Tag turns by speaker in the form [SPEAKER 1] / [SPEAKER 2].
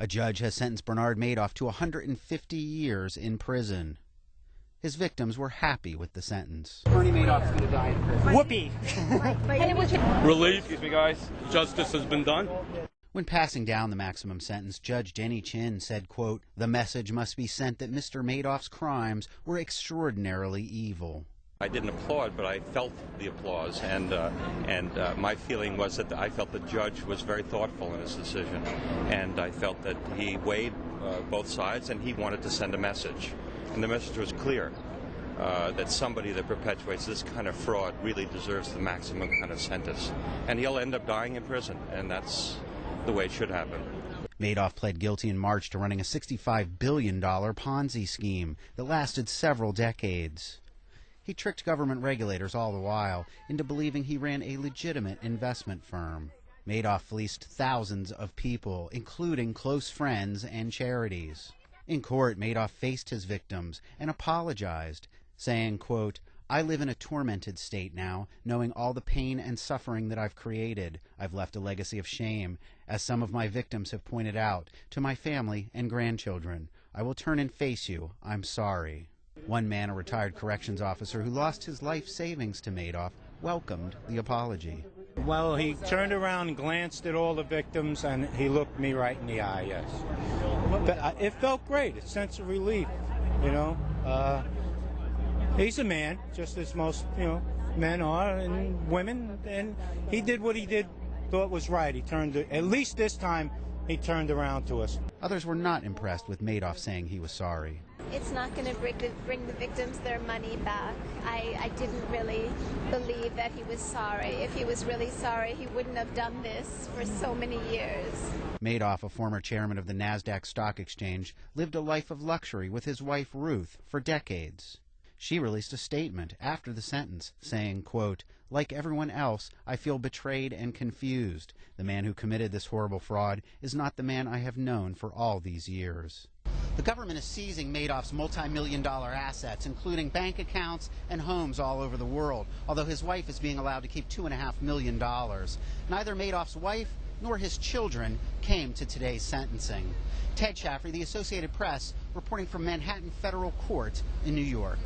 [SPEAKER 1] A judge has sentenced Bernard Madoff to 150 years in prison. His victims were happy with the sentence.
[SPEAKER 2] Bernie Madoff's going to die in prison.
[SPEAKER 3] Whoopee!
[SPEAKER 4] Relief. Excuse me, guys. Justice has been done.
[SPEAKER 1] When passing down the maximum sentence, Judge Denny Chin said, quote, "The message must be sent that Mr. Madoff's crimes were extraordinarily evil."
[SPEAKER 5] I didn't applaud, but I felt the applause, and my feeling was that I felt the judge was very thoughtful in his decision, and I felt that he weighed both sides, and he wanted to send a message. And the message was clear, that somebody that perpetuates this kind of fraud really deserves the maximum kind of sentence. And he'll end up dying in prison, and that's the way it should happen.
[SPEAKER 1] Madoff pled guilty in March to running a $65 billion Ponzi scheme that lasted several decades. He tricked government regulators all the while into believing he ran a legitimate investment firm. Madoff fleeced thousands of people, including close friends and charities. In court, Madoff faced his victims and apologized, saying, quote, "I live in a tormented state now, knowing all the pain and suffering that I've created. I've left a legacy of shame, as some of my victims have pointed out, to my family and grandchildren. I will turn and face you. I'm sorry." One man, a retired corrections officer who lost his life savings to Madoff, welcomed the apology.
[SPEAKER 3] Well, he turned around and glanced at all the victims, and he looked me right in the eye, yes. But it felt great, a sense of relief, you know. He's a man, just as most, men are, and women, and he did what he thought was right. He turned, at least this time, he turned around to us.
[SPEAKER 1] Others were not impressed with Madoff saying he was sorry.
[SPEAKER 6] It's not going to bring the victims their money back. I didn't really believe that he was sorry. If he was really sorry, he wouldn't have done this for so many years.
[SPEAKER 1] Madoff, a former chairman of the NASDAQ stock exchange, lived a life of luxury with his wife Ruth for decades. She released a statement after the sentence saying, quote, "Like everyone else, I feel betrayed and confused. The man who committed this horrible fraud is not the man I have known for all these years." The government is seizing Madoff's multi-million-dollar assets, including bank accounts and homes all over the world, although his wife is being allowed to keep $2.5 million. Neither Madoff's wife nor his children came to today's sentencing. Ted Shaffrey, The Associated Press, reporting from Manhattan Federal Court in New York.